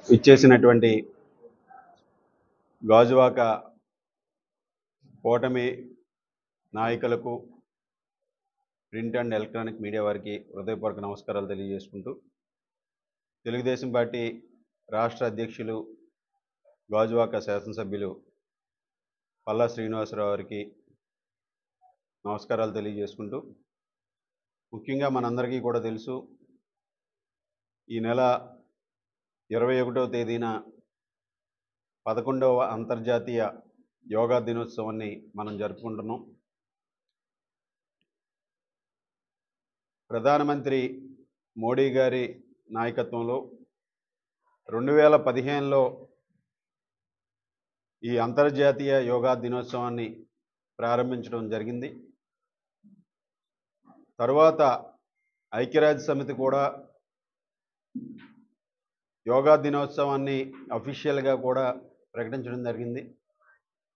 ఇచ్చేసినటువంటి గాజువాక కూటమి నాయకులకు ప్రింట్ అండ్ ఎలక్ట్రానిక్ మీడియా వారికి హృదయపూర్వక నమస్కారాలు తెలియజేసుకుంటూ తెలుగుదేశం పార్టీ రాష్ట్ర అధ్యక్షులు గాజువాక శాసనసభ్యులు పల్లా శ్రీనివాసరావు గారికి నమస్కారాలు తెలియజేసుకుంటూ ముఖ్యంగా మనందరికీ కూడా తెలుసు ఈ నెల 21వ తేదీన 11వ అంతర్జాతీయ యోగా దినోత్సవాన్ని మనం జరుపుకుంటున్నాం. ప్రధానమంత్రి మోడీ గారి నాయకత్వంలో 2015లో ఈ అంతర్జాతీయ యోగా దినోత్సవాన్ని ప్రారంభించడం జరిగింది. తరువాత ఐక్యరాజ్య సమితి కూడా యోగా దినోత్సవాన్ని అఫీషియల్గా కూడా ప్రకటించడం జరిగింది.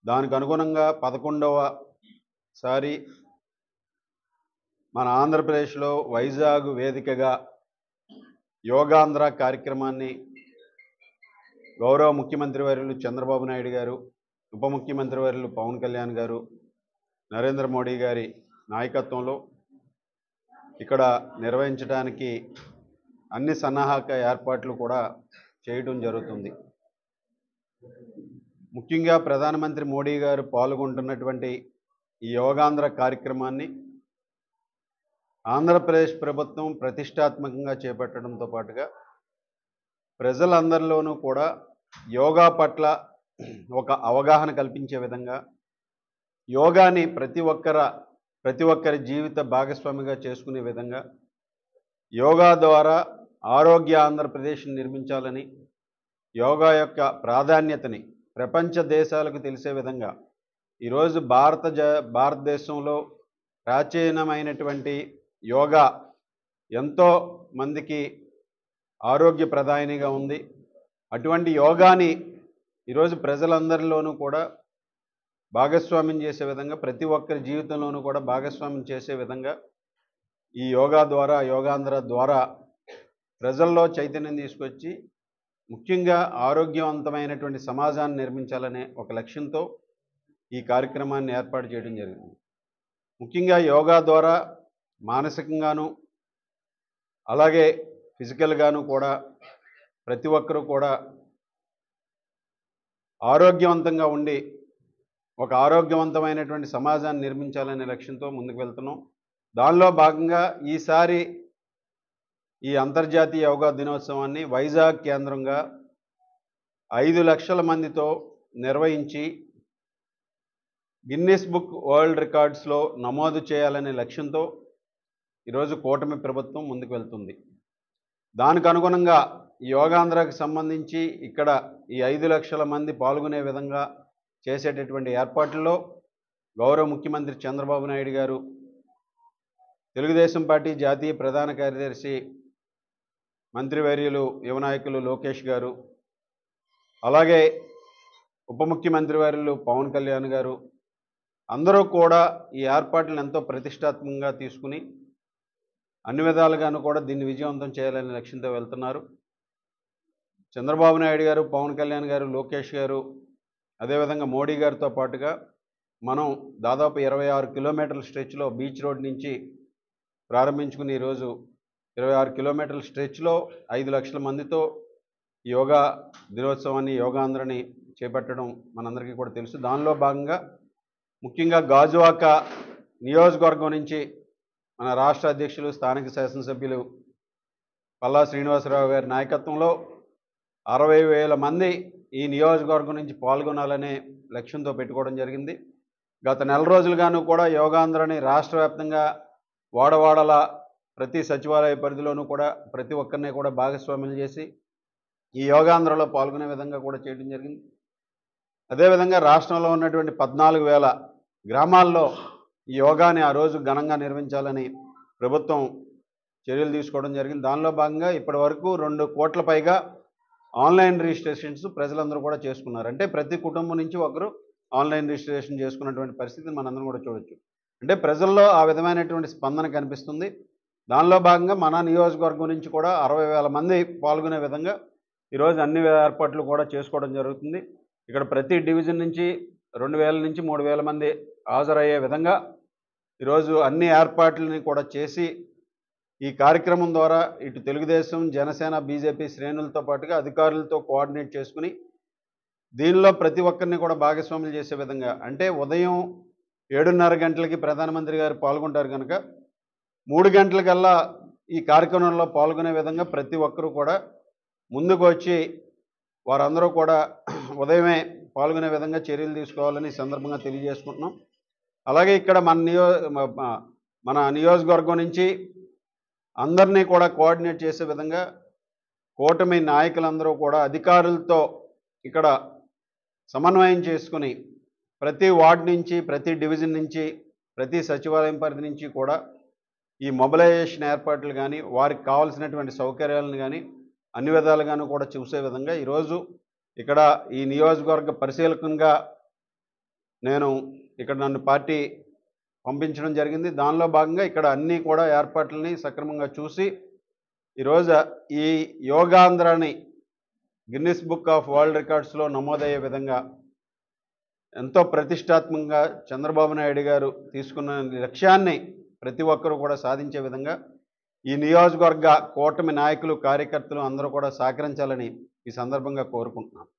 దానికి అనుగుణంగా 11వసారి మన ఆంధ్రప్రదేశ్లో వైజాగ్ వేదికగా యోగాంధ్ర కార్యక్రమాన్ని గౌరవ ముఖ్యమంత్రి వర్యులు చంద్రబాబు నాయుడు గారు, ఉప ముఖ్యమంత్రి వర్యులు పవన్ కళ్యాణ్ గారు, నరేంద్ర మోడీ గారి నాయకత్వంలో ఇక్కడ నిర్వహించడానికి అన్ని సన్నాహక ఏర్పాట్లు కూడా చేయడం జరుగుతుంది. ముఖ్యంగా ప్రధానమంత్రి మోడీ గారు పాల్గొంటున్నటువంటి ఈ యోగాంధ్ర కార్యక్రమాన్ని ఆంధ్రప్రదేశ్ ప్రభుత్వం ప్రతిష్టాత్మకంగా చేపట్టడంతో పాటుగా ప్రజలందరిలోనూ కూడా యోగా పట్ల ఒక అవగాహన కల్పించే విధంగా యోగాని ప్రతి ఒక్కరి జీవిత భాగస్వామిగా చేసుకునే విధంగా యోగా ద్వారా ఆరోగ్య ఆంధ్రప్రదేశ్ని నిర్మించాలని, యోగా యొక్క ప్రాధాన్యతని ప్రపంచ దేశాలకు తెలిసే విధంగా ఈరోజు భారతదేశంలో ప్రాచీనమైనటువంటి యోగా ఎంతో మందికి ఆరోగ్యప్రదాయనిగా ఉంది. అటువంటి యోగాని ఈరోజు ప్రజలందరిలోనూ కూడా భాగస్వామ్యం చేసే విధంగా, ప్రతి ఒక్కరి జీవితంలోనూ కూడా భాగస్వామ్యం చేసే విధంగా ఈ యోగా ద్వారా, యోగాంధ్ర ద్వారా ప్రజల్లో చైతన్యం తీసుకొచ్చి ముఖ్యంగా ఆరోగ్యవంతమైనటువంటి సమాజాన్ని నిర్మించాలనే ఒక లక్ష్యంతో ఈ కార్యక్రమాన్ని ఏర్పాటు చేయడం జరిగింది. ముఖ్యంగా యోగా ద్వారా మానసికంగాను అలాగే ఫిజికల్గాను కూడా ప్రతి ఒక్కరూ కూడా ఆరోగ్యవంతంగా ఉండి ఒక ఆరోగ్యవంతమైనటువంటి సమాజాన్ని నిర్మించాలనే లక్ష్యంతో ముందుకు వెళ్తున్నాం. దానిలో భాగంగా ఈసారి ఈ అంతర్జాతీయ యోగా దినోత్సవాన్ని వైజాగ్ కేంద్రంగా 5 లక్షల మందితో నిర్వహించి గిన్నిస్ బుక్ వరల్డ్ రికార్డ్స్లో నమోదు చేయాలనే లక్ష్యంతో ఈరోజు కూటమి ప్రభుత్వం ముందుకు వెళ్తుంది. దానికి అనుగుణంగా ఈ యోగాంధ్రకు సంబంధించి ఇక్కడ ఈ 5 లక్షల మంది పాల్గొనే విధంగా చేసేటటువంటి ఏర్పాట్లలో గౌరవ ముఖ్యమంత్రి చంద్రబాబు నాయుడు గారు, తెలుగుదేశం పార్టీ జాతీయ ప్రధాన కార్యదర్శి మంత్రివర్యులు యువ నాయకులు లోకేష్ గారు, అలాగే ఉప ముఖ్యమంత్రి వర్యులు పవన్ కళ్యాణ్ గారు అందరూ కూడా ఈ ఏర్పాట్లను ఎంతో ప్రతిష్టాత్మకంగా తీసుకుని అన్ని విధాలుగాను కూడా దీన్ని విజయవంతం చేయాలనే లక్ష్యంతో వెళ్తున్నారు. చంద్రబాబు నాయుడు గారు, పవన్ కళ్యాణ్ గారు, లోకేష్ గారు, అదేవిధంగా మోడీ గారితో పాటుగా మనం దాదాపు 26 కిలోమీటర్ల స్ట్రెచ్లో బీచ్ రోడ్ నుంచి ప్రారంభించుకుని ఈరోజు 26 కిలోమీటర్ల స్ట్రెచ్లో 5 లక్షల మందితో యోగా దినోత్సవాన్ని, యోగాంధ్రని చేపట్టడం మనందరికీ కూడా తెలుసు. దానిలో భాగంగా ముఖ్యంగా గాజువాక నియోజకవర్గం నుంచి మన రాష్ట్ర అధ్యక్షులు, స్థానిక శాసనసభ్యులు పల్లా శ్రీనివాసరావు గారి నాయకత్వంలో 60,000 మంది ఈ నియోజకవర్గం నుంచి పాల్గొనాలనే లక్ష్యంతో పెట్టుకోవడం జరిగింది. గత నెల రోజులుగాను కూడా యోగాంధ్రని రాష్ట్ర వ్యాప్తంగా వాడవాడల ప్రతి సచివాలయ పరిధిలోనూ కూడా ప్రతి ఒక్కరిని కూడా భాగస్వామ్యం చేసి ఈ యోగాంధ్రలో పాల్గొనే విధంగా కూడా చేయడం జరిగింది. అదేవిధంగా రాష్ట్రంలో ఉన్నటువంటి 14,000 గ్రామాల్లో ఈ యోగాని ఆ రోజు ఘనంగా నిర్వహించాలని ప్రభుత్వం చర్యలు తీసుకోవడం జరిగింది. దానిలో భాగంగా ఇప్పటి వరకు 2 కోట్ల పైగా ఆన్లైన్ రిజిస్ట్రేషన్స్ ప్రజలందరూ కూడా చేసుకున్నారు. అంటే ప్రతి కుటుంబం నుంచి ఒకరు ఆన్లైన్ రిజిస్ట్రేషన్ చేసుకున్నటువంటి పరిస్థితిని మనందరం కూడా చూడొచ్చు. అంటే ప్రజల్లో ఆ విధమైనటువంటి స్పందన కనిపిస్తుంది. దానిలో భాగంగా మన నియోజకవర్గం నుంచి కూడా 60,000 మంది పాల్గొనే విధంగా ఈరోజు అన్ని ఏర్పాట్లు కూడా చేసుకోవడం జరుగుతుంది. ఇక్కడ ప్రతి డివిజన్ నుంచి 2000 నుంచి 3000 మంది హాజరయ్యే విధంగా ఈరోజు అన్ని ఏర్పాట్లని కూడా చేసి ఈ కార్యక్రమం ద్వారా ఇటు తెలుగుదేశం, జనసేన, బీజేపీ శ్రేణులతో పాటుగా అధికారులతో కోఆర్డినేట్ చేసుకుని దీనిలో ప్రతి ఒక్కరిని కూడా భాగస్వాములు చేసే విధంగా, అంటే ఉదయం 7:30 గంటలకి ప్రధానమంత్రి గారు పాల్గొంటారు కనుక 3 గంటలకల్లా ఈ కార్యక్రమంలో పాల్గొనే విధంగా ప్రతి ఒక్కరూ కూడా ముందుకు వచ్చి వారందరూ కూడా ఉదయమే పాల్గొనే విధంగా చర్యలు తీసుకోవాలని ఈ సందర్భంగా తెలియజేసుకుంటున్నాం. అలాగే ఇక్కడ మన నియోజకవర్గం నుంచి అందరినీ కూడా కోఆర్డినేట్ చేసే విధంగా కూటమి నాయకులందరూ కూడా అధికారులతో ఇక్కడ సమన్వయం చేసుకుని ప్రతి వార్డు నుంచి, ప్రతి డివిజన్ నుంచి, ప్రతి సచివాలయం పరిధి నుంచి కూడా ఈ మొబిలైజేషన్ ఏర్పాట్లు కానీ, వారికి కావాల్సినటువంటి సౌకర్యాలను కానీ అన్ని విధాలుగాను కూడా చూసే విధంగా ఈరోజు ఇక్కడ ఈ నియోజకవర్గ పరిశీలకంగా నన్ను పార్టీ పంపించడం జరిగింది. దానిలో భాగంగా ఇక్కడ అన్నీ కూడా ఏర్పాట్లని సక్రమంగా చూసి ఈరోజు ఈ యోగాంధ్రని గిన్నిస్ బుక్ ఆఫ్ వరల్డ్ రికార్డ్స్లో నమోదయ్యే విధంగా ఎంతో ప్రతిష్టాత్మకంగా చంద్రబాబు నాయుడు గారు తీసుకున్న లక్ష్యాన్ని ప్రతి ఒక్కరూ కూడా సాధించే విధంగా ఈ నియోజకవర్గ కూటమి నాయకులు, కార్యకర్తలు అందరూ కూడా సహకరించాలని ఈ సందర్భంగా కోరుకుంటున్నాను.